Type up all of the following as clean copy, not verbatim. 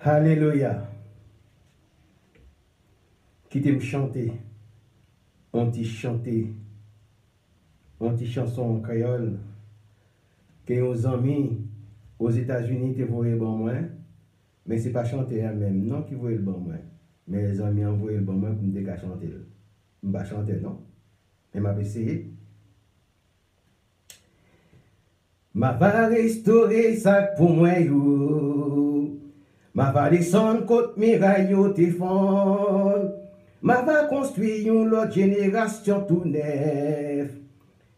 Alléluia. Qui t'aime chanter, on t'y chanter, on t'y chanson en créole, que aux amis aux États-Unis te voient bon moins, mais c'est pas chanter à même, non qui voient le bon moins, mais les amis envoient le bon moins pour me dire qu'à chanter. Je ne vais pas chanter, non, mais je vais essayer. Ma va restaurer ça pour moi, yo. Ma va descendre côte miraille, yo, te fond. Ma va construire une autre génération tout neuf.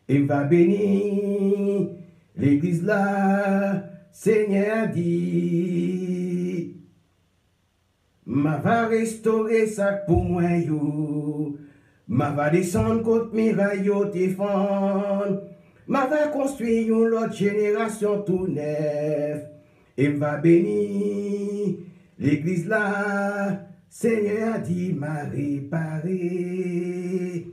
Et va bénir l'église là, Seigneur dit. Ma va restaurer ça pour moi, yo. Ma va descendre côte miraille, yo, te fond. Ma va construire une autre génération tout neuf. Et va bénir l'église là, Seigneur dit, m'a réparé.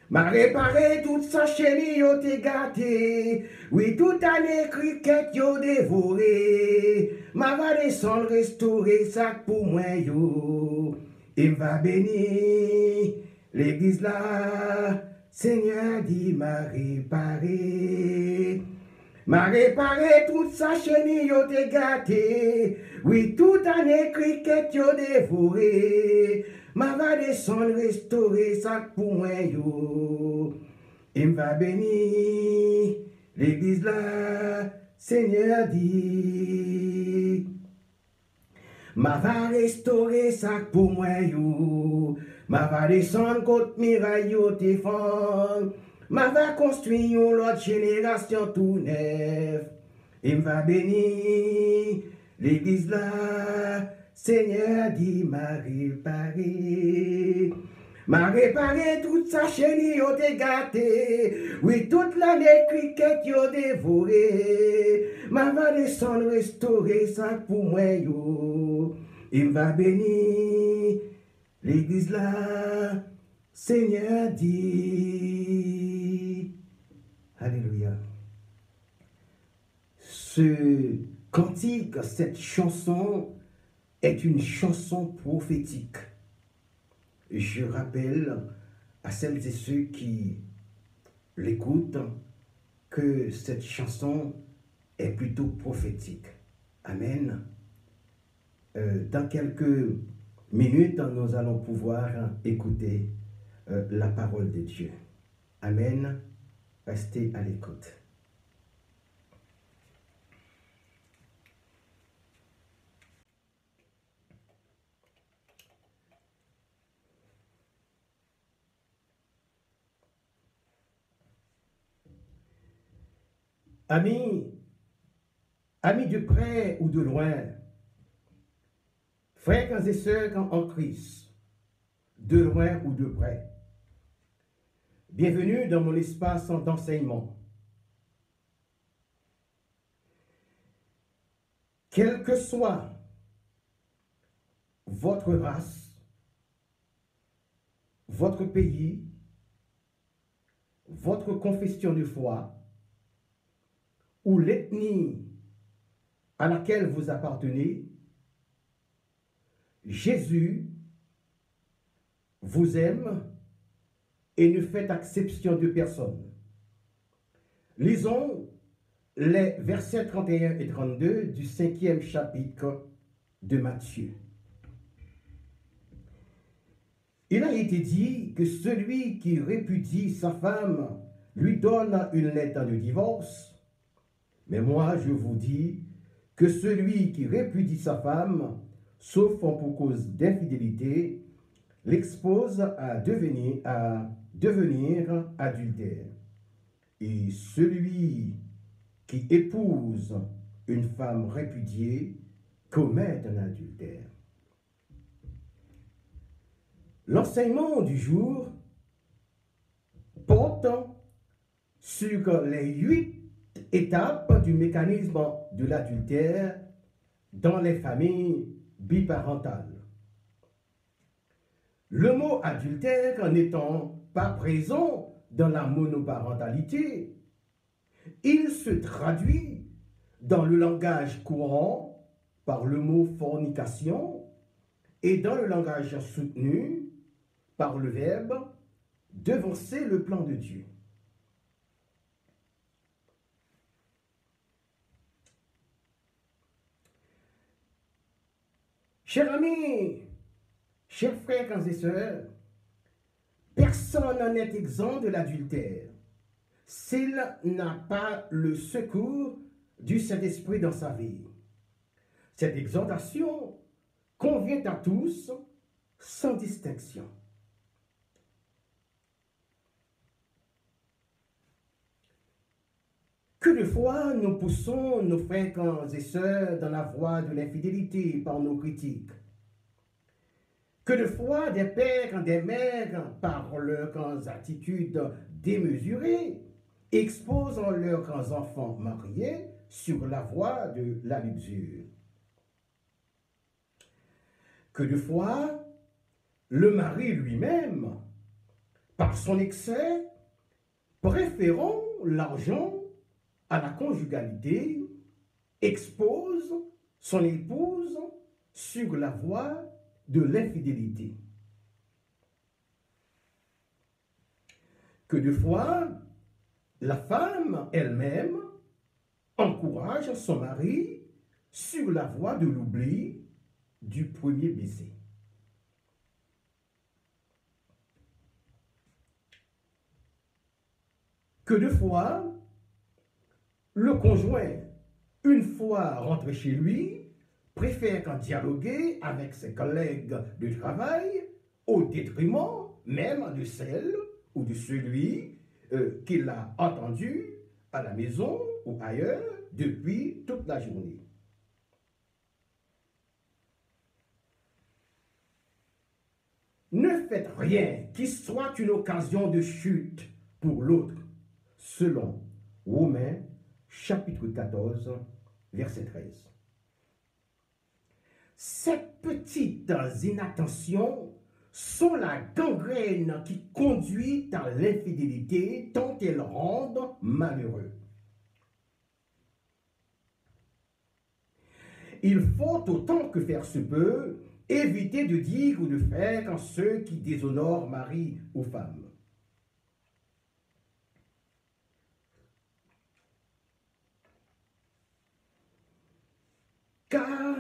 M'a réparé toute sa chérie, yo te gâté. Oui, toute année cricket yo dévoré. M'a va descendre restaurer ça pour moi yo. Et va bénir l'église là, Seigneur dit, m'a réparé. M'a réparé toute sa chenille, yo te gâté. Oui, toute année cricket yo dévoré. M'a va descendre restaurer ça pour moi yo. Et m'va bénir l'église là, Seigneur dit. M'a va restaurer ça pour moi yo. M'a va descendre côte miraille yo te fond. M'a va construire une autre génération tout neuf. Et m'va bénir l'église là, Seigneur dit, m'a réparé. M'a réparé toute sa chenille, yo te gâté. Oui, toute l'année cricket yo dévoré. M'a va descendre restaurer ça pour moi yo. Il va bénir l'église là, Seigneur dit. Alléluia. Ce cantique, cette chanson est une chanson prophétique. Je rappelle à celles et ceux qui l'écoutent que cette chanson est plutôt prophétique. Amen. Dans quelques minutes, nous allons pouvoir écouter la parole de Dieu. Amen. Restez à l'écoute. Amis, amis de près ou de loin, frères et sœurs en Christ, de loin ou de près, bienvenue dans mon espace d'enseignement. Quelle que soit votre race, votre pays, votre confession de foi, ou l'ethnie à laquelle vous appartenez, Jésus vous aime et ne fait exception de personne. Lisons les versets 31 et 32 du 5e chapitre de Matthieu. Il a été dit que celui qui répudie sa femme lui donne une lettre de divorce. Mais moi, je vous dis que celui qui répudie sa femme, sauf pour cause d'infidélité, l'expose à devenir adultère. Et celui qui épouse une femme répudiée commet un adultère. L'enseignement du jour porte sur les 8 étapes du mécanisme de l'adultère dans les familles biparentales. Le mot adultère n'étant pas présent dans la monoparentalité, il se traduit dans le langage courant par le mot fornication et dans le langage soutenu par le verbe devancer le plan de Dieu. Chers amis, chers frères et sœurs, personne n'est exempt de l'adultère s'il n'a pas le secours du Saint-Esprit dans sa vie. Cette exhortation convient à tous sans distinction. Que de fois nous poussons nos frères et sœurs dans la voie de l'infidélité par nos critiques. Que de fois des pères et des mères, par leurs attitudes démesurées, exposent leurs enfants mariés sur la voie de la luxure. Que de fois le mari lui-même, par son excès, préférant l'argent à la conjugalité, expose son épouse sur la voie de l'infidélité. Que de fois, la femme elle-même encourage son mari sur la voie de l'oubli du premier baiser. Que de fois, le conjoint, une fois rentré chez lui, préfère qu'en dialoguer avec ses collègues de travail au détriment même de celle ou de celui qu'il a entendu à la maison ou ailleurs depuis toute la journée. Ne faites rien qui soit une occasion de chute pour l'autre, selon Romains chapitre 14, verset 13. Ces petites inattentions sont la gangrène qui conduit à l'infidélité tant elles rendent malheureux. Il faut, autant que faire se peut, éviter de dire ou de faire ceux qui déshonorent mari ou femme. Car,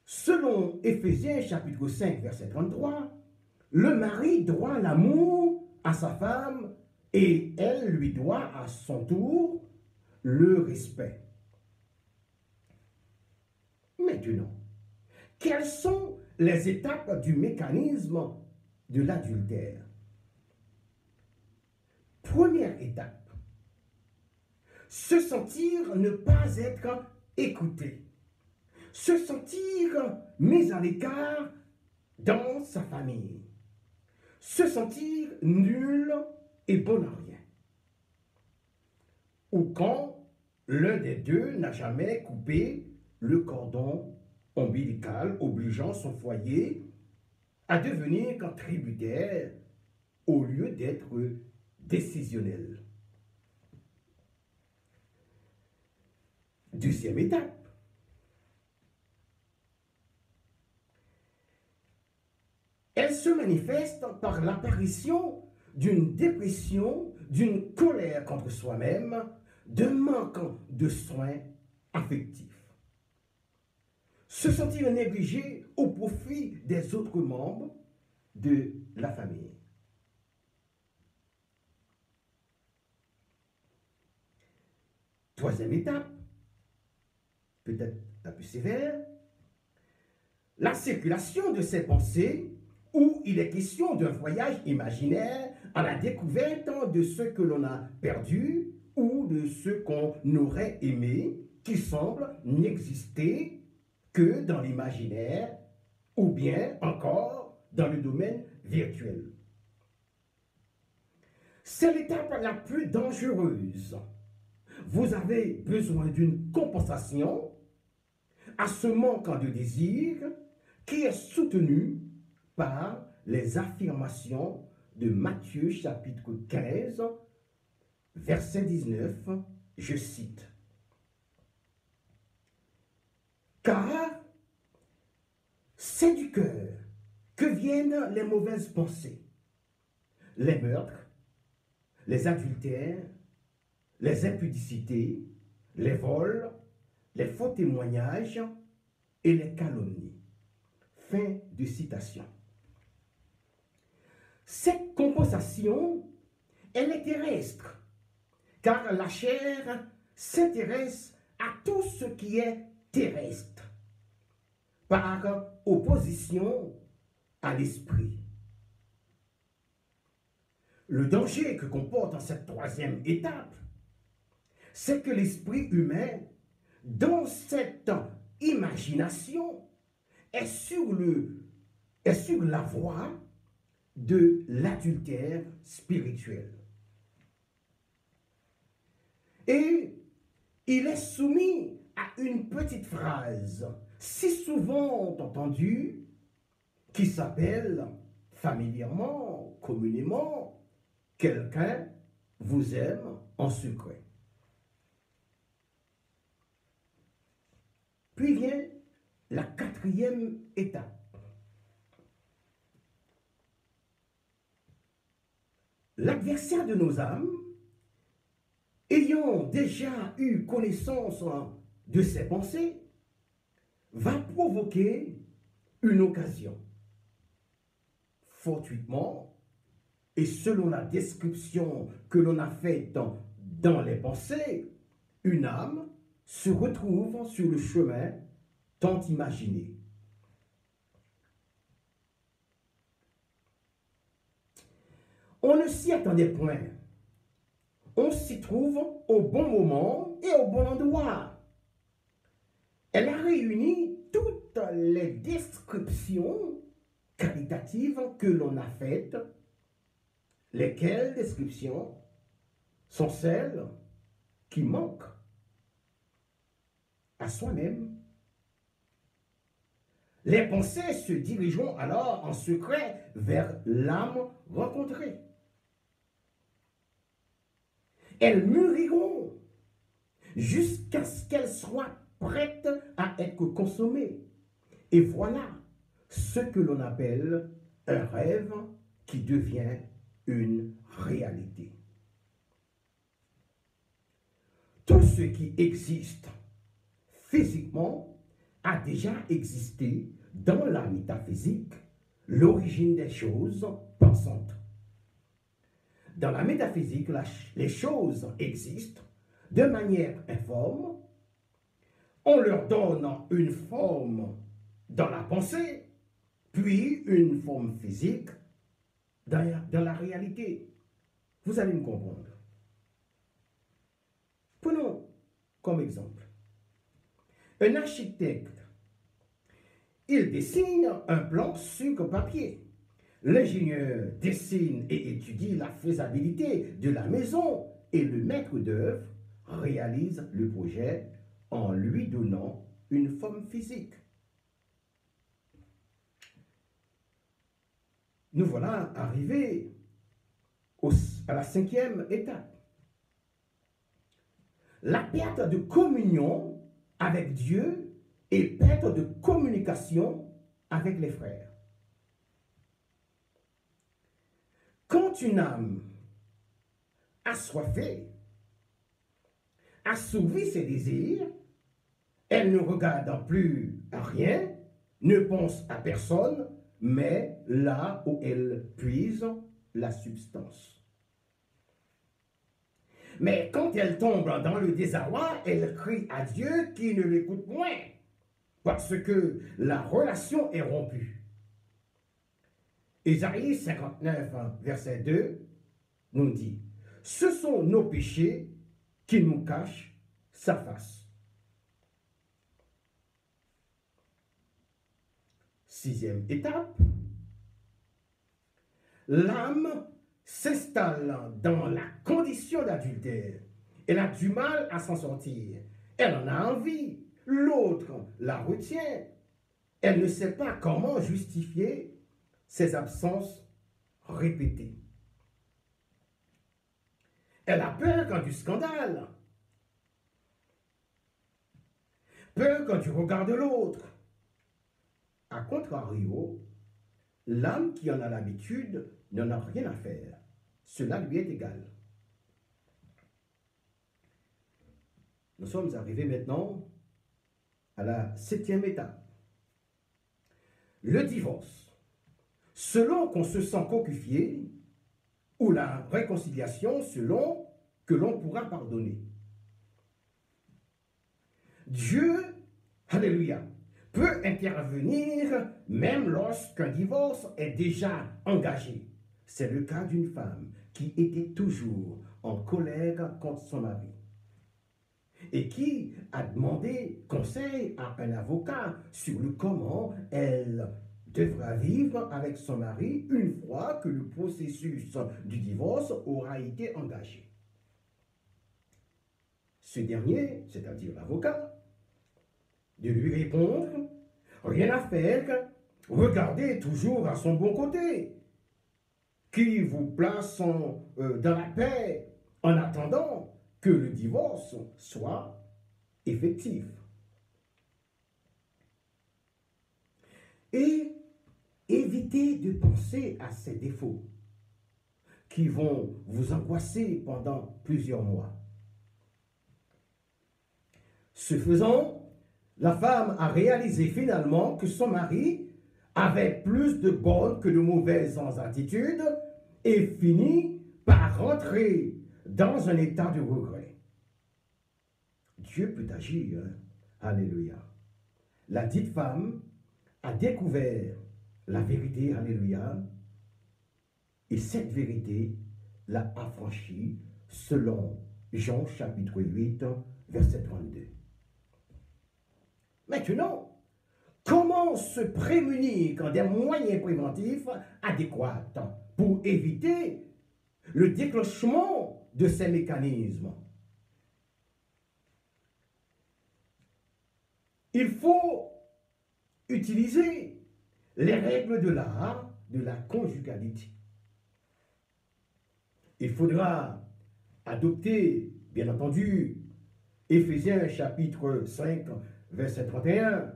selon Éphésiens chapitre 5, verset 33, le mari doit l'amour à sa femme et elle lui doit à son tour le respect. Maintenant, quelles sont les étapes du mécanisme de l'adultère? Première étape, se sentir ne pas être écouté. Se sentir mis à l'écart dans sa famille. Se sentir nul et bon à rien. Ou quand l'un des deux n'a jamais coupé le cordon ombilical obligeant son foyer à devenir tributaire au lieu d'être décisionnel. Deuxième étape, elle se manifeste par l'apparition d'une dépression, d'une colère contre soi-même, d'un manque de soins affectifs. Se sentir négligé au profit des autres membres de la famille. Troisième étape, peut-être la plus sévère, la circulation de ces pensées où il est question d'un voyage imaginaire à la découverte de ce que l'on a perdu ou de ce qu'on aurait aimé qui semble n'exister que dans l'imaginaire ou bien encore dans le domaine virtuel. C'est l'étape la plus dangereuse. Vous avez besoin d'une compensation à ce manque de désir qui est soutenu par les affirmations de Matthieu chapitre 15, verset 19, je cite. Car C'est du cœur que viennent les mauvaises pensées, les meurtres, les adultères, les impudicités, les vols, les faux témoignages et les calomnies. Fin de citation. Cette compensation, elle est terrestre, car la chair s'intéresse à tout ce qui est terrestre, par opposition à l'esprit. Le danger que comporte cette troisième étape, c'est que l'esprit humain, dans cette imagination, est sur la voie de l'adultère spirituel. Et il est soumis à une petite phrase si souvent entendue qui s'appelle familièrement, communément, « quelqu'un vous aime en secret ». Puis vient la quatrième étape. L'adversaire de nos âmes, ayant déjà eu connaissance de ses pensées, va provoquer une occasion. Fortuitement, et selon la description que l'on a faite dans les pensées, une âme se retrouve sur le chemin tant imaginé. On ne s'y attendait point. On s'y trouve au bon moment et au bon endroit. Elle a réuni toutes les descriptions qualitatives que l'on a faites, lesquelles descriptions sont celles qui manquent à soi-même. Les pensées se dirigeront alors en secret vers l'âme rencontrée. Elles mûriront jusqu'à ce qu'elles soient prêtes à être consommées. Et voilà ce que l'on appelle un rêve qui devient une réalité. Tout ce qui existe physiquement a déjà existé dans la métaphysique, l'origine des choses pensantes. Dans la métaphysique, les choses existent de manière informe. On leur donne une forme dans la pensée, puis une forme physique dans la réalité. Vous allez me comprendre. Prenons comme exemple un architecte. Il dessine un plan sur papier. L'ingénieur dessine et étudie la faisabilité de la maison et le maître d'œuvre réalise le projet en lui donnant une forme physique. Nous voilà arrivés à la cinquième étape. La perte de communion avec Dieu et perte de communication avec les frères. Quand une âme assoiffée assouvit ses désirs, elle ne regarde plus à rien, ne pense à personne, mais là où elle puise la substance. Mais quand elle tombe dans le désarroi, elle crie à Dieu qui ne l'écoute point, parce que la relation est rompue. Ésaïe 59, verset 2, nous dit, « Ce sont nos péchés qui nous cachent sa face. » Sixième étape, l'âme s'installe dans la condition d'adultère. Elle a du mal à s'en sortir. Elle en a envie. L'autre la retient. Elle ne sait pas comment justifier ses absences répétées. Elle a peur du scandale. Peur du regard de l'autre. A contrario, l'âme qui en a l'habitude n'en a rien à faire. Cela lui est égal. Nous sommes arrivés maintenant à la 7e étape. Le divorce. Selon qu'on se sent cocufié, ou la réconciliation selon que l'on pourra pardonner. Dieu, alléluia, peut intervenir même lorsqu'un divorce est déjà engagé. C'est le cas d'une femme qui était toujours en colère contre son mari et qui a demandé conseil à un avocat sur le comment elle devra vivre avec son mari une fois que le processus du divorce aura été engagé. Ce dernier, c'est-à-dire l'avocat, de lui répondre, rien à faire, regardez toujours à son bon côté, qui vous place dans la paix en attendant que le divorce soit effectif. Et évitez de penser à ces défauts qui vont vous angoisser pendant plusieurs mois. Ce faisant, la femme a réalisé finalement que son mari avait plus de bonnes que de mauvaises attitudes et finit par rentrer dans un état de regret. Dieu peut agir, hein? Alléluia. La dite femme a découvert la vérité, alléluia, et cette vérité l'a affranchie selon Jean chapitre 8, verset 32. Maintenant, comment se prémunir des moyens préventifs adéquats pour éviter le déclenchement de ces mécanismes? Il faut utiliser les règles de l'art de la conjugalité. Il faudra adopter, bien entendu, Éphésiens chapitre 5, verset 31,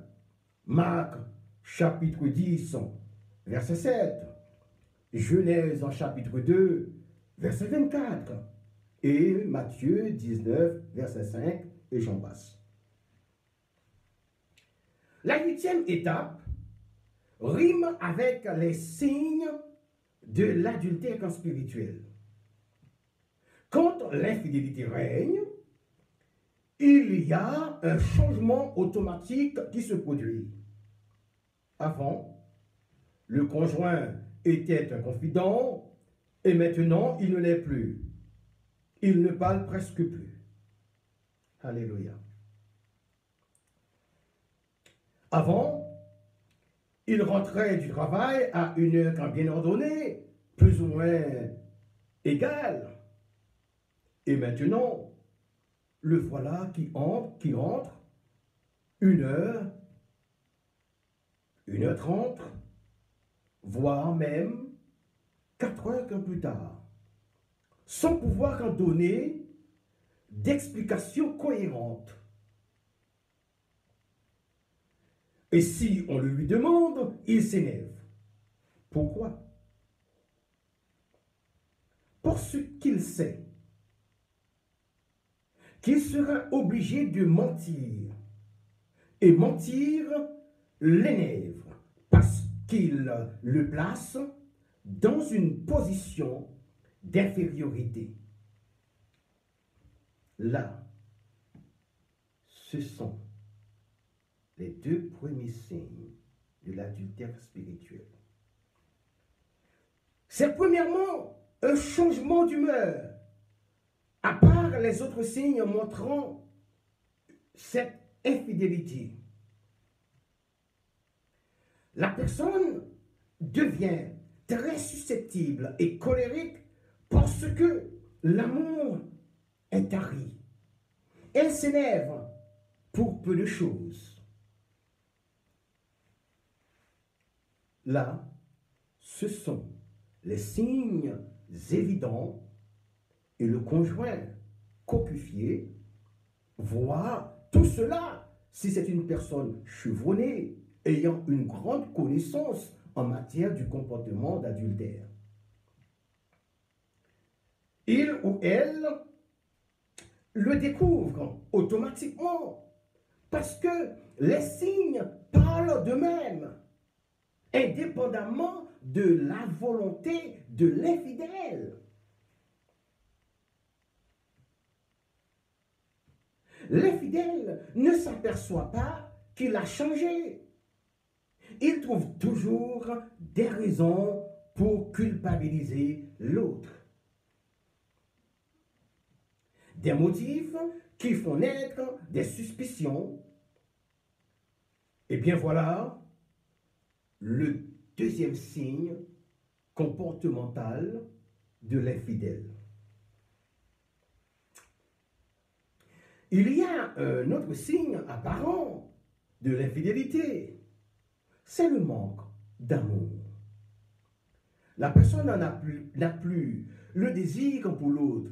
Marc chapitre 10, verset 7, Genèse en chapitre 2, verset 24, et Matthieu 19, verset 5, et j'en passe. La 8e étape rime avec les signes de l'adultère spirituel. Quand l'infidélité règne, il y a un changement automatique qui se produit. Avant, le conjoint était un confident et maintenant il ne l'est plus. Il ne parle presque plus. Alléluia. Avant, il rentrait du travail à une heure bien ordonnée, plus ou moins égale. Et maintenant, le voilà qui rentre 1h, 1h30, voire même 4 heures plus tard, sans pouvoir en donner d'explications cohérentes. Et si on le lui demande, il s'énerve. Pourquoi? Parce qu'il sait qu'il sera obligé de mentir. Et mentir l'énerve parce qu'il le place dans une position d'infériorité. Là, ce sont les 2 premiers signes de l'adultère spirituel. C'est premièrement un changement d'humeur, à part les autres signes montrant cette infidélité. La personne devient très susceptible et colérique parce que l'amour est tari. Elle s'énerve pour peu de choses. Là, ce sont les signes évidents et le conjoint cocufié voit tout cela si c'est une personne chevronnée, ayant une grande connaissance en matière du comportement d'adultère. Il ou elle le découvre automatiquement parce que les signes parlent d'eux-mêmes, indépendamment de la volonté de l'infidèle. L'infidèle ne s'aperçoit pas qu'il a changé. Il trouve toujours des raisons pour culpabiliser l'autre. Des motifs qui font naître des suspicions. Et bien voilà le deuxième signe comportemental de l'infidèle. Il y a un autre signe apparent de l'infidélité, c'est le manque d'amour. La personne n'a plus le désir pour l'autre.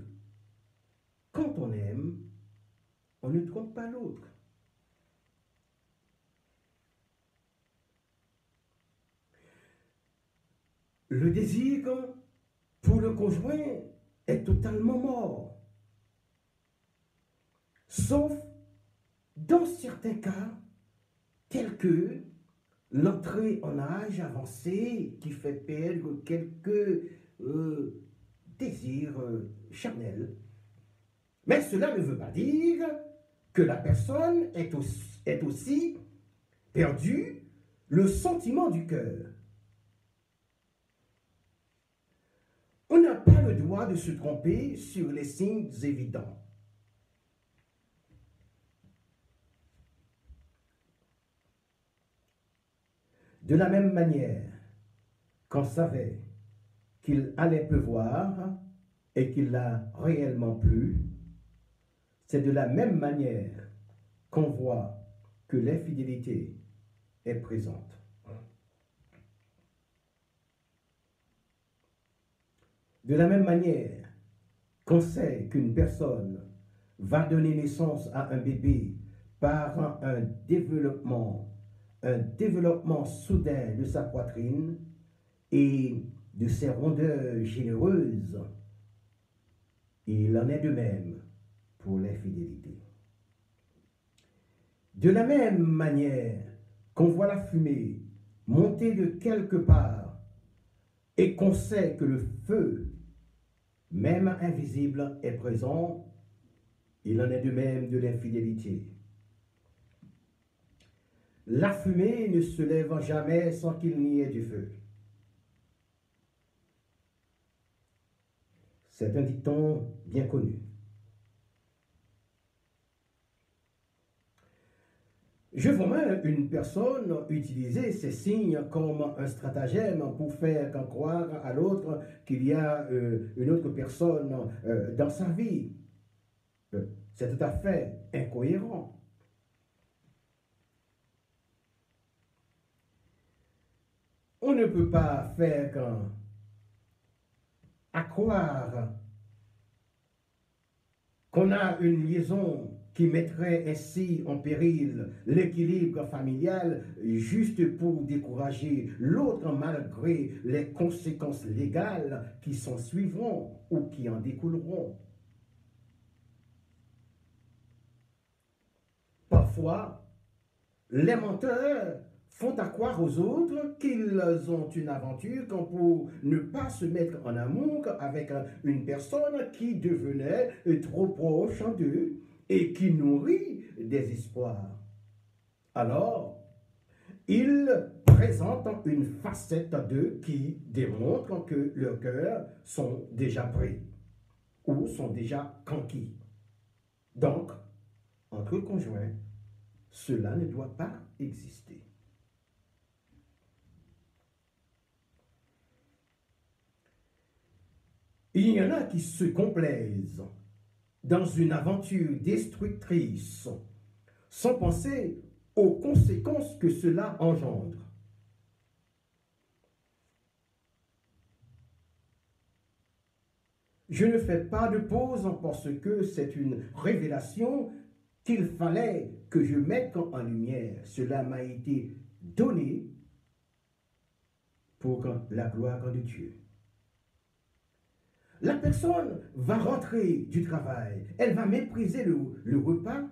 Quand on aime, on ne trompe pas l'autre. Le désir pour le conjoint est totalement mort. Sauf dans certains cas, tels que l'entrée en âge avancé qui fait perdre quelques désirs charnels. Mais cela ne veut pas dire que la personne est aussi perdue le sentiment du cœur. On n'a pas le droit de se tromper sur les signes évidents. De la même manière qu'on savait qu'il allait pleuvoir et qu'il a réellement plu, c'est de la même manière qu'on voit que l'infidélité est présente. De la même manière qu'on sait qu'une personne va donner naissance à un bébé par un développement soudain de sa poitrine et de ses rondeurs généreuses, il en est de même pour l'infidélité. De la même manière qu'on voit la fumée monter de quelque part et qu'on sait que le feu, même invisible, est présent, il en est de même de l'infidélité. La fumée ne se lève jamais sans qu'il n'y ait du feu. C'est un dicton bien connu. Je vois même une personne utiliser ces signes comme un stratagème pour faire croire à l'autre qu'il y a une autre personne dans sa vie. C'est tout à fait incohérent. On ne peut pas faire croire qu'on a une liaison qui mettrait ainsi en péril l'équilibre familial juste pour décourager l'autre malgré les conséquences légales qui s'en suivront ou qui en découleront. Parfois, les menteurs font croire aux autres qu'ils ont une aventure pour ne pas se mettre en amour avec une personne qui devenait trop proche d'eux et qui nourrit des espoirs. Alors, ils présentent une facette d'eux qui démontre que leurs cœurs sont déjà prêts ou sont déjà conquis. Donc, entre conjoints, cela ne doit pas exister. Il y en a qui se complaisent dans une aventure destructrice sans penser aux conséquences que cela engendre. Je ne fais pas de pause parce que c'est une révélation qu'il fallait que je mette en lumière. Cela m'a été donné pour la gloire de Dieu. La personne va rentrer du travail, elle va mépriser le repas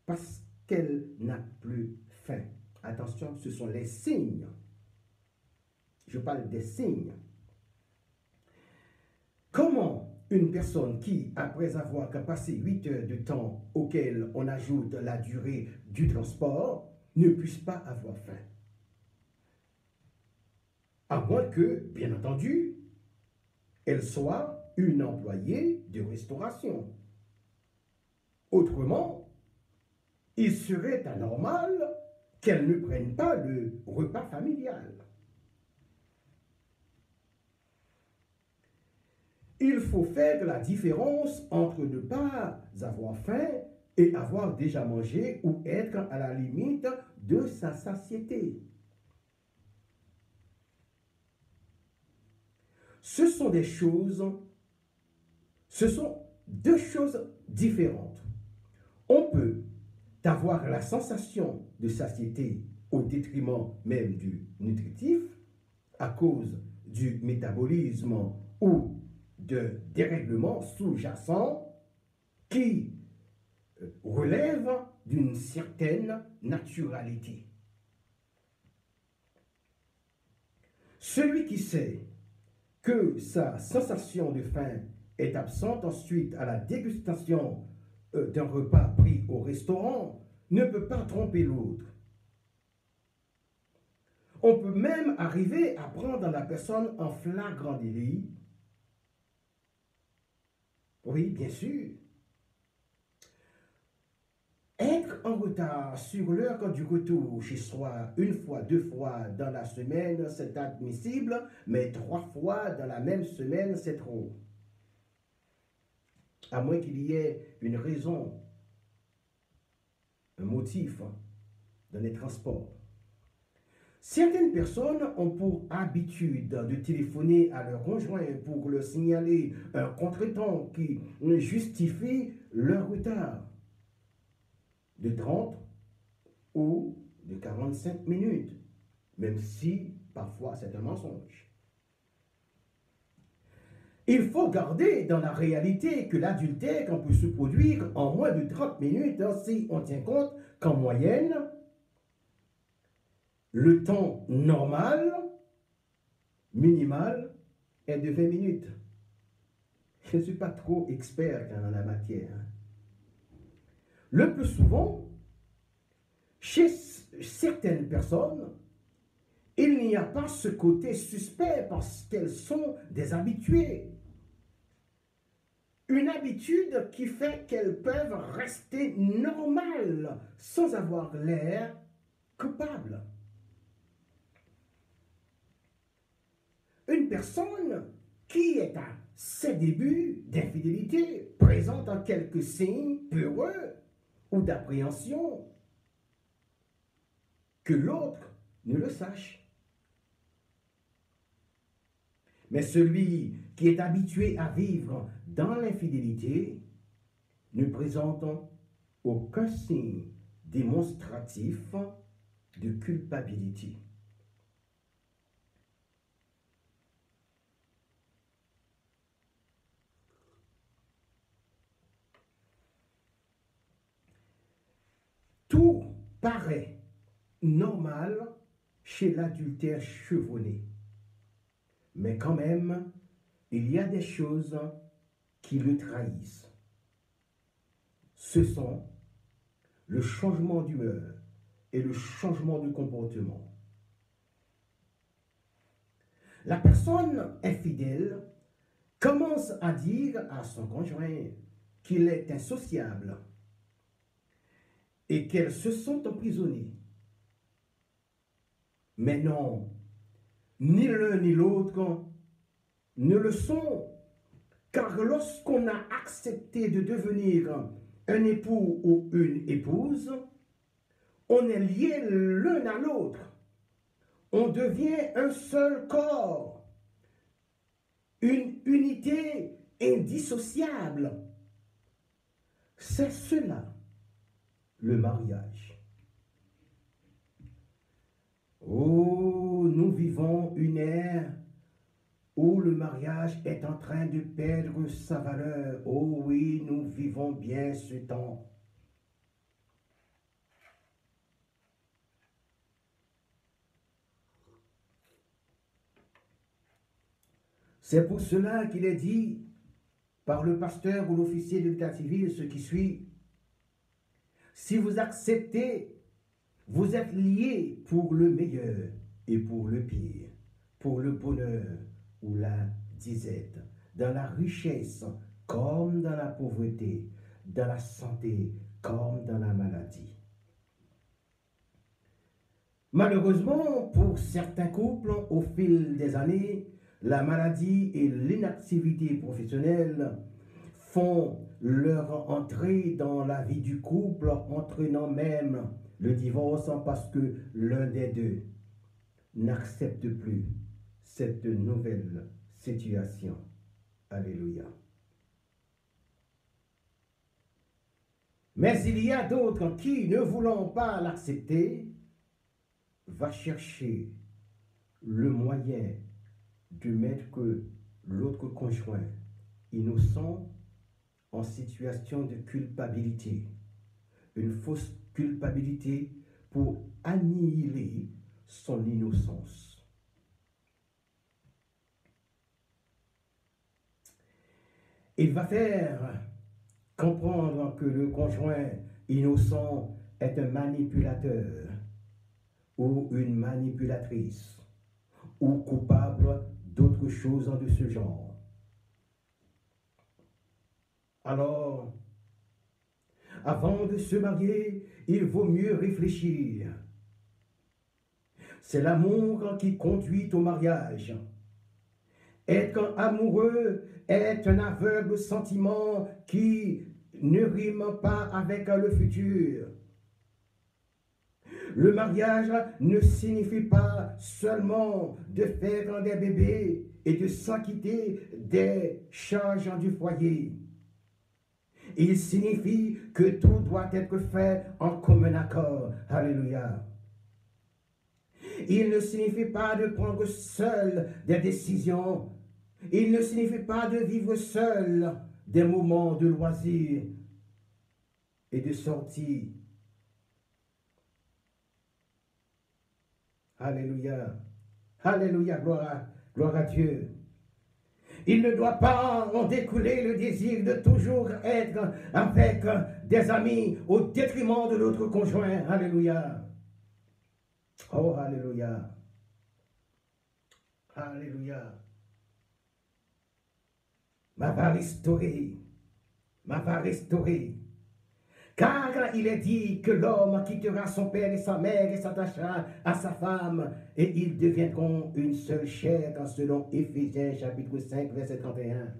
parce qu'elle n'a plus faim. Attention, ce sont les signes. Je parle des signes. Comment une personne qui, après avoir passé 8 heures de temps auquel on ajoute la durée du transport, ne puisse pas avoir faim? À moins que, bien entendu, elle soit une employée de restauration. Autrement, il serait anormal qu'elle ne prenne pas le repas familial. Il faut faire la différence entre ne pas avoir faim et avoir déjà mangé ou être à la limite de sa satiété. Ce sont deux choses différentes. On peut avoir la sensation de satiété au détriment même du nutritif à cause du métabolisme ou de dérèglements sous-jacents qui relèvent d'une certaine naturalité. Celui qui sait que sa sensation de faim est absente ensuite à la dégustation d'un repas pris au restaurant ne peut pas tromper l'autre. On peut même arriver à prendre la personne en flagrant délit. Oui, bien sûr. Être en retard sur l'heure du retour chez soi, 1 fois, 2 fois dans la semaine, c'est admissible, mais 3 fois dans la même semaine, c'est trop. À moins qu'il y ait une raison, un motif dans les transports. Certaines personnes ont pour habitude de téléphoner à leur conjoint pour leur signaler un contretemps qui justifie leur retard de 30 ou de 45 minutes, même si parfois c'est un mensonge. Il faut garder dans la réalité que l'adultère peut se produire en moins de 30 minutes si on tient compte qu'en moyenne, le temps normal, minimal, est de 20 minutes. Je ne suis pas trop expert en la matière. Le plus souvent, chez certaines personnes, il n'y a pas ce côté suspect parce qu'elles sont des habituées. Une habitude qui fait qu'elles peuvent rester normales sans avoir l'air coupable. Une personne qui est à ses débuts d'infidélité présente quelques signes peureux ou d'appréhension que l'autre ne le sache. Mais celui qui est habitué à vivre dans l'infidélité ne présente aucun signe démonstratif de culpabilité. Tout paraît normal chez l'adultère chevronné. Mais quand même, il y a des choses qui le trahissent. Ce sont le changement d'humeur et le changement de comportement. La personne infidèle commence à dire à son conjoint qu'il est insociable et qu'elle se sent emprisonnée. Mais non, ni l'un ni l'autre ne le sont, car lorsqu'on a accepté de devenir un époux ou une épouse, on est lié l'un à l'autre. On devient un seul corps, une unité indissociable. C'est cela, le mariage. nous vivons une ère où le mariage est en train de perdre sa valeur. Oh oui, nous vivons bien ce temps. C'est pour cela qu'il est dit par le pasteur ou l'officier de l'état civil, ce qui suit, si vous acceptez, vous êtes liés pour le meilleur et pour le pire, pour le bonheur ou la disette, dans la richesse comme dans la pauvreté, dans la santé comme dans la maladie. Malheureusement, pour certains couples, au fil des années, la maladie et l'inactivité professionnelle font leur entrée dans la vie du couple, entraînant même le divorce parce que l'un des deux n'accepte plus cette nouvelle situation. Alléluia. Mais il y a d'autres qui, ne voulant pas l'accepter, va chercher le moyen de mettre que l'autre conjoint innocent en situation de culpabilité, une fausse culpabilité pour annihiler son innocence. Il va faire comprendre que le conjoint innocent est un manipulateur ou une manipulatrice ou coupable d'autres choses de ce genre. Alors, avant de se marier, il vaut mieux réfléchir. C'est l'amour qui conduit au mariage. Être amoureux est un aveugle sentiment qui ne rime pas avec le futur. Le mariage ne signifie pas seulement de faire des bébés et de s'acquitter des charges du foyer. Il signifie que tout doit être fait en commun accord. Alléluia. Il ne signifie pas de prendre seul des décisions. Il ne signifie pas de vivre seul des moments de loisirs et de sortie. Alléluia. Alléluia. Gloire à Dieu. Il ne doit pas en découler le désir de toujours être avec des amis au détriment de l'autre conjoint. Alléluia. Oh, alléluia. Alléluia. M'a va restaurer. M'a va restaurer. Car il est dit que l'homme quittera son père et sa mère et s'attachera à sa femme et ils deviendront une seule chair, selon Éphésiens chapitre 5 verset 31.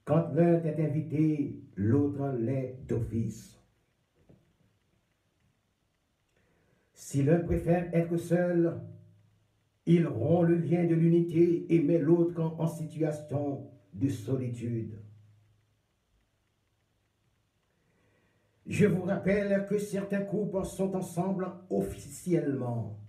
Quand l'un est invité, l'autre l'est d'office. Si l'un préfère être seul, il rompt le lien de l'unité et met l'autre en situation de solitude. Je vous rappelle que certains couples sont ensemble officiellement.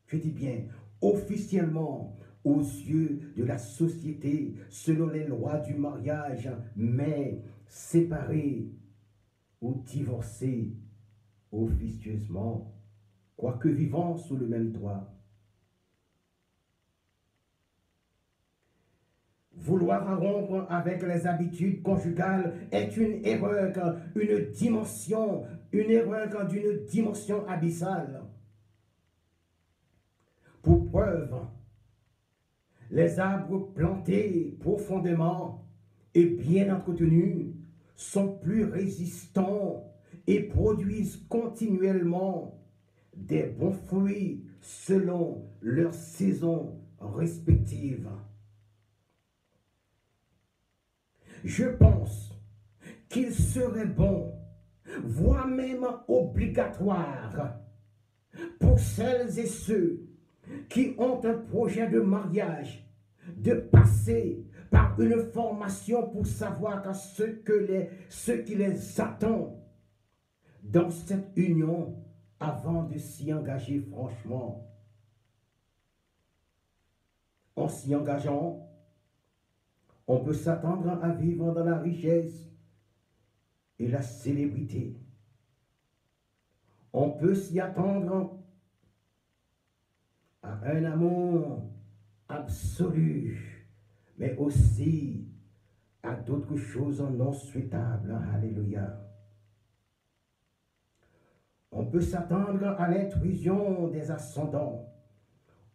Je dis bien officiellement aux yeux de la société, selon les lois du mariage, mais séparés ou divorcés officieusement, quoique vivant sous le même toit. Vouloir rompre avec les habitudes conjugales est une erreur, une erreur d'une dimension abyssale. Pour preuve, les arbres plantés profondément et bien entretenus sont plus résistants et produisent continuellement des bons fruits selon leurs saisons respectives. Je pense qu'il serait bon, voire même obligatoire, pour celles et ceux qui ont un projet de mariage, de passer par une formation pour savoir ce qui les attend dans cette union avant de s'y engager franchement. En s'y engageant, on peut s'attendre à vivre dans la richesse et la célébrité. On peut s'y attendre à un amour absolu, mais aussi à d'autres choses non souhaitables. Alléluia. On peut s'attendre à l'intrusion des ascendants.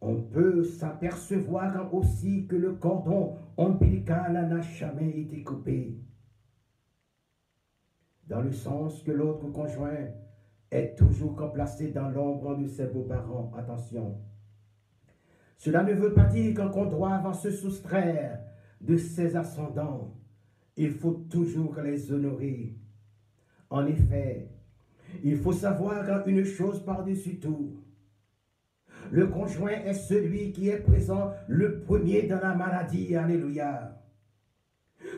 On peut s'apercevoir aussi que le cordon ombilical n'a jamais été coupé, dans le sens que l'autre conjoint est toujours placé dans l'ombre de ses beaux-parents. Attention. Cela ne veut pas dire qu'on doit se soustraire de ses ascendants. Il faut toujours les honorer. En effet, il faut savoir une chose par-dessus tout. Le conjoint est celui qui est présent le premier dans la maladie. Alléluia.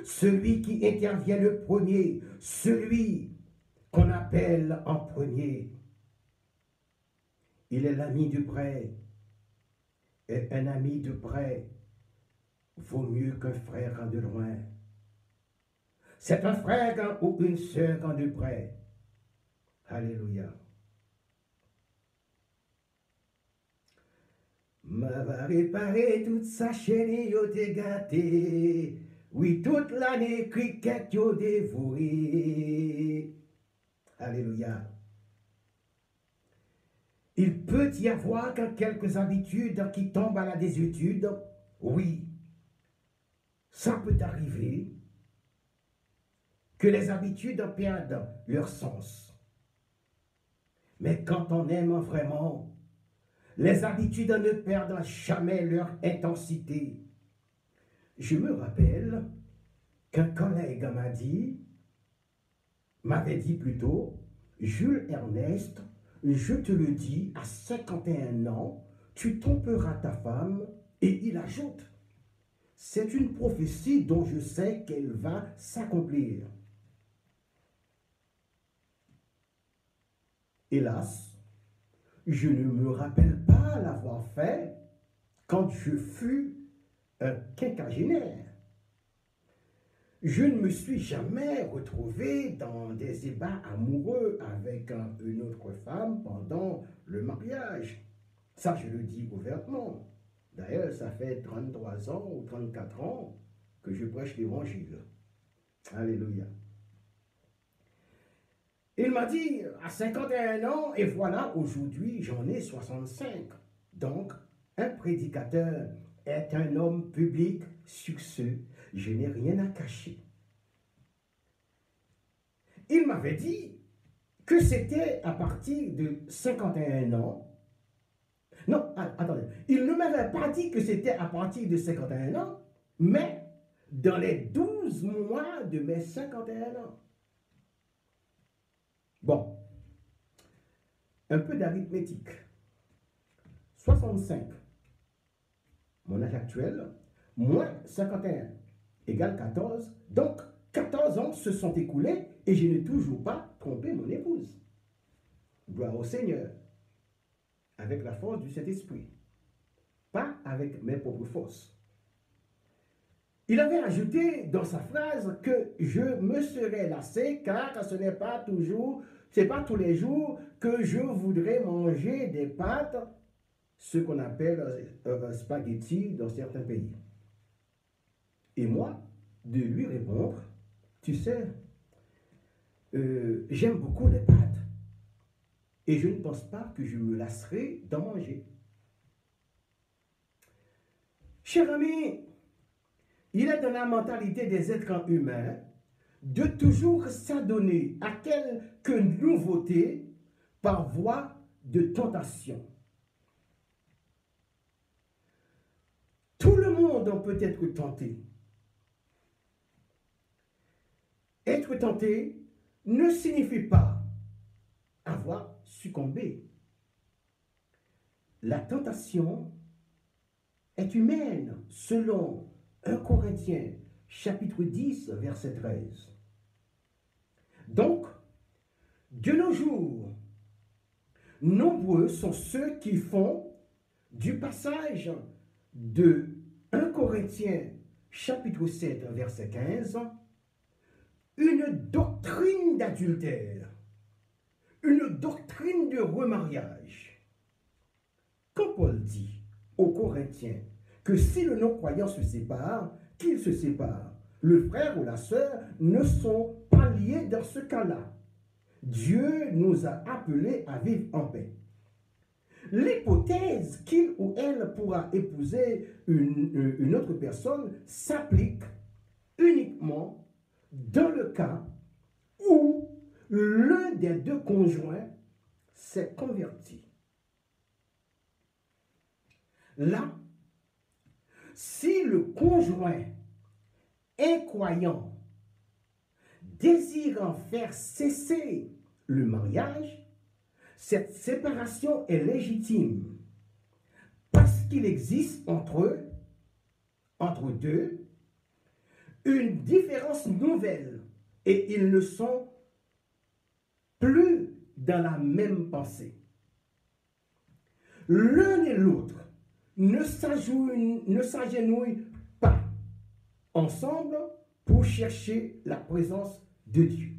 Celui qui intervient le premier, celui qu'on appelle en premier. Il est l'ami du près. Et un ami de près vaut mieux qu'un frère de loin. C'est un frère ou une sœur de près. Alléluia. M'a va réparer toute sa chaîne, yo t'es gâté. Oui, toute l'année, cricket, yo dévoué. Alléluia. Il peut y avoir quelques habitudes qui tombent à la désuétude. Oui, ça peut arriver que les habitudes perdent leur sens. Mais quand on aime vraiment, les habitudes ne perdent jamais leur intensité. Je me rappelle qu'un collègue m'avait dit plutôt, Jules Ernest, je te le dis, à 51 ans, tu tromperas ta femme, et il ajoute, c'est une prophétie dont je sais qu'elle va s'accomplir. Hélas, je ne me rappelle pas l'avoir fait quand je fus un quinquagénaire. Je ne me suis jamais retrouvé dans des débats amoureux avec une autre femme pendant le mariage. Ça, je le dis ouvertement. D'ailleurs, ça fait 33 ans ou 34 ans que je prêche l'évangile. Alléluia. Il m'a dit, à 51 ans, et voilà, aujourd'hui, j'en ai 65. Donc, un prédicateur est un homme public succès. Je n'ai rien à cacher. Il m'avait dit que c'était à partir de 51 ans. Non, attendez. Il ne m'avait pas dit que c'était à partir de 51 ans, mais dans les 12 mois de mes 51 ans. Bon, un peu d'arithmétique. 65, mon âge actuel, moins 51, égale 14. Donc, 14 ans se sont écoulés et je n'ai toujours pas trompé mon épouse. Gloire au Seigneur, avec la force du Saint-Esprit, pas avec mes propres forces. Il avait ajouté dans sa phrase que je me serais lassé car ce n'est pas toujours, c'est pas tous les jours que je voudrais manger des pâtes, ce qu'on appelle spaghetti dans certains pays. Et moi, de lui répondre, tu sais, j'aime beaucoup les pâtes et je ne pense pas que je me lasserai d'en manger. Cher ami, il est dans la mentalité des êtres humains de toujours s'adonner à quelque nouveauté par voie de tentation. Tout le monde peut être tenté. Être tenté ne signifie pas avoir succombé. La tentation est humaine selon 1 Corinthiens chapitre 10 verset 13. Donc, de nos jours, nombreux sont ceux qui font du passage de 1 Corinthiens, chapitre 7, verset 15, une doctrine d'adultère, une doctrine de remariage. Quand Paul dit aux Corinthiens que si le non-croyant se sépare, qu'il se sépare, le frère ou la sœur ne sont pas liés dans ce cas-là. Dieu nous a appelés à vivre en paix. L'hypothèse qu'il ou elle pourra épouser une autre personne s'applique uniquement dans le cas où l'un des deux conjoints s'est converti. Là, si le conjoint incroyant désirant faire cesser le mariage, cette séparation est légitime parce qu'il existe entre deux, une différence nouvelle et ils ne sont plus dans la même pensée. L'un et l'autre ne s'agenouillent pas ensemble pour chercher la présence de Dieu.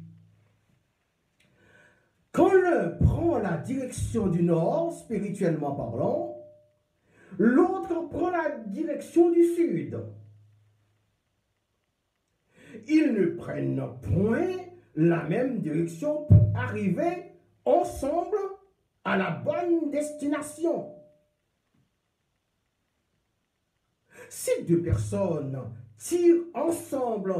Quand l'un prend la direction du nord, spirituellement parlant, l'autre prend la direction du sud. Ils ne prennent point la même direction pour arriver ensemble à la bonne destination. Si deux personnes tirent ensemble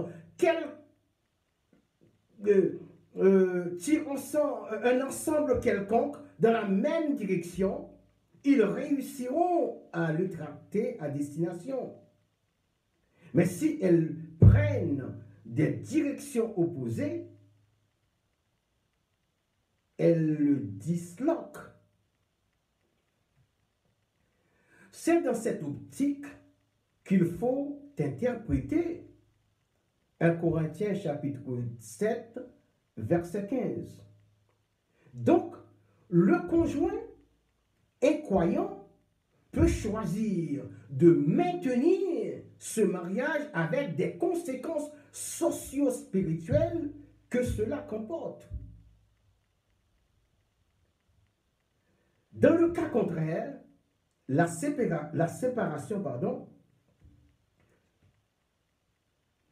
un ensemble quelconque dans la même direction, ils réussiront à le tracter à destination. Mais si elles prennent des directions opposées, elles le disloquent. C'est dans cette optique qu'il faut interpréter 1 Corinthiens chapitre 7, verset 15. Donc, le conjoint incroyant peut choisir de maintenir ce mariage avec des conséquences socio-spirituelles que cela comporte. Dans le cas contraire, la séparation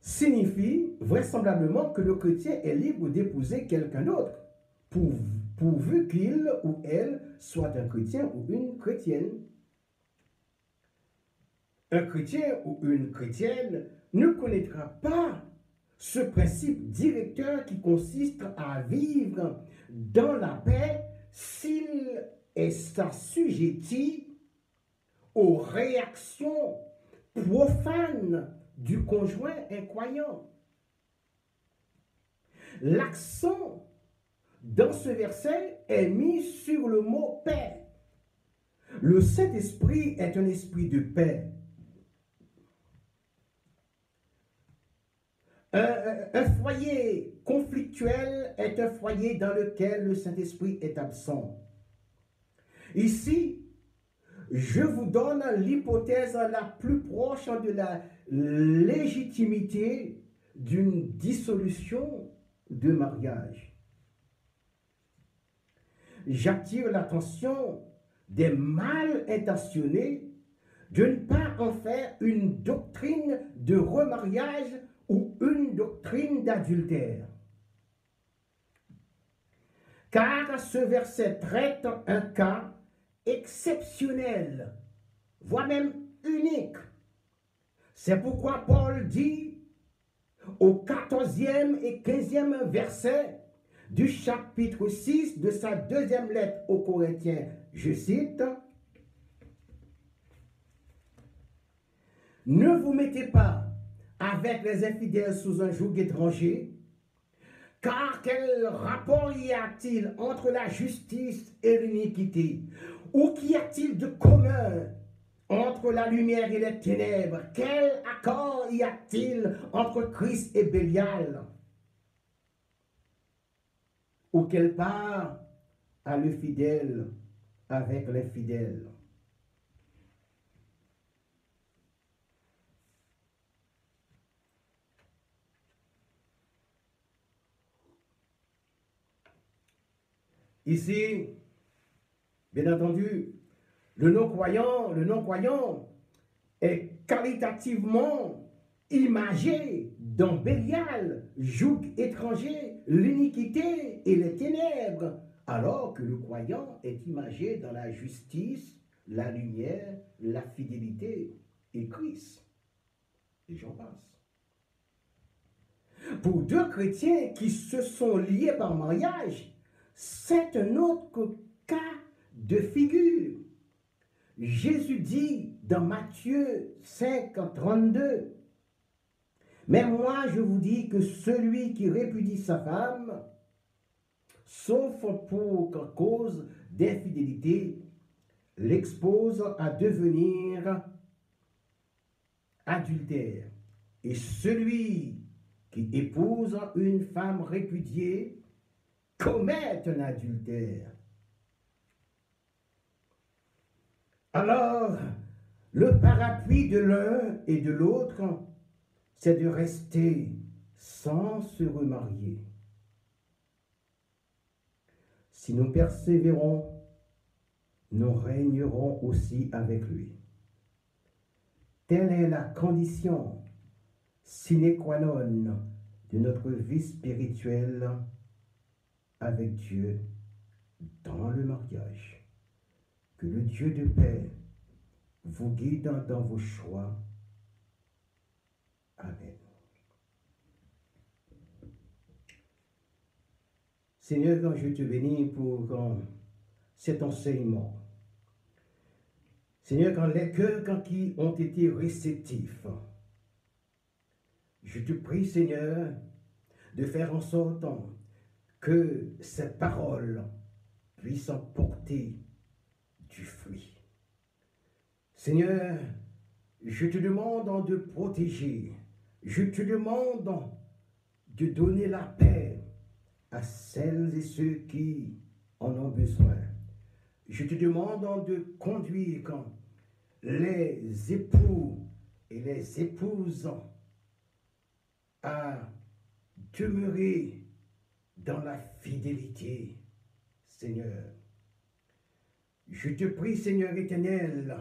signifie vraisemblablement que le chrétien est libre d'épouser quelqu'un d'autre, pourvu qu'il ou elle soit un chrétien ou une chrétienne. Un chrétien ou une chrétienne ne connaîtra pas ce principe directeur qui consiste à vivre dans la paix s'il est assujetti aux réactions profanes du conjoint incroyant. L'accent dans ce verset est mis sur le mot paix. Le Saint-Esprit est un esprit de paix. Un foyer conflictuel est un foyer dans lequel le Saint-Esprit est absent. Ici, je vous donne l'hypothèse la plus proche de la légitimité d'une dissolution de mariage. J'attire l'attention des mal intentionnés de ne pas en faire une doctrine de remariage ou une doctrine d'adultère. Car ce verset traite un cas exceptionnel, voire même unique. C'est pourquoi Paul dit au 14e et 15e verset du chapitre 6 de sa deuxième lettre aux Corinthiens, je cite, « Ne vous mettez pas avec les infidèles sous un joug étranger, car quel rapport y a-t-il entre la justice et l'iniquité? Ou qu'y a-t-il de commun entre la lumière et les ténèbres? Quel accord y a-t-il entre Christ et Bélial? Ou quelle part a le fidèle avec l'infidèle? Ici, bien entendu, le non-croyant est qualitativement imagé dans Bélial, joug étranger, l'iniquité et les ténèbres, alors que le croyant est imagé dans la justice, la lumière, la fidélité et Christ. Et j'en passe. Pour deux chrétiens qui se sont liés par mariage, c'est un autre cas de figure. Jésus dit dans Matthieu 5, 32, « Mais moi je vous dis que celui qui répudie sa femme, sauf pour cause d'infidélité, l'expose à devenir adultère. Et celui qui épouse une femme répudiée commet un adultère. » Alors, le parapluie de l'un et de l'autre, c'est de rester sans se remarier. Si nous persévérons, nous régnerons aussi avec lui. Telle est la condition sine qua non de notre vie spirituelle avec Dieu dans le mariage. Que le Dieu de paix vous guide dans vos choix. Amen. Seigneur, je te bénis pour cet enseignement. Seigneur, quand les cœurs qui ont été réceptifs, je te prie, Seigneur, de faire en sorte que ces paroles puissent porter du fruit. Seigneur, je te demande de protéger, je te demande de donner la paix à celles et ceux qui en ont besoin. Je te demande de conduire les époux et les épouses à demeurer dans la fidélité, Seigneur. Je te prie, Seigneur éternel,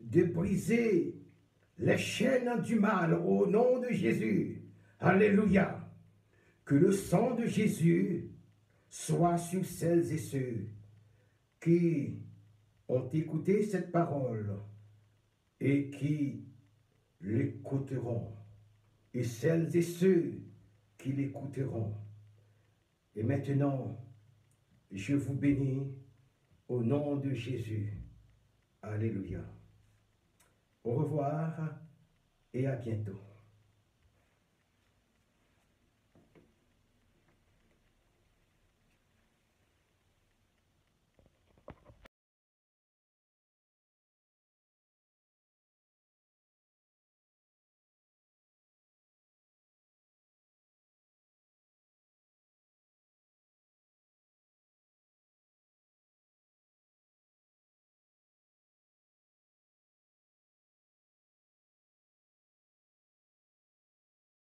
de briser les chaînes du mal au nom de Jésus. Alléluia. Que le sang de Jésus soit sur celles et ceux qui ont écouté cette parole et qui l'écouteront, et celles et ceux qui l'écouteront. Et maintenant, je vous bénis au nom de Jésus. Alléluia. Au revoir et à bientôt.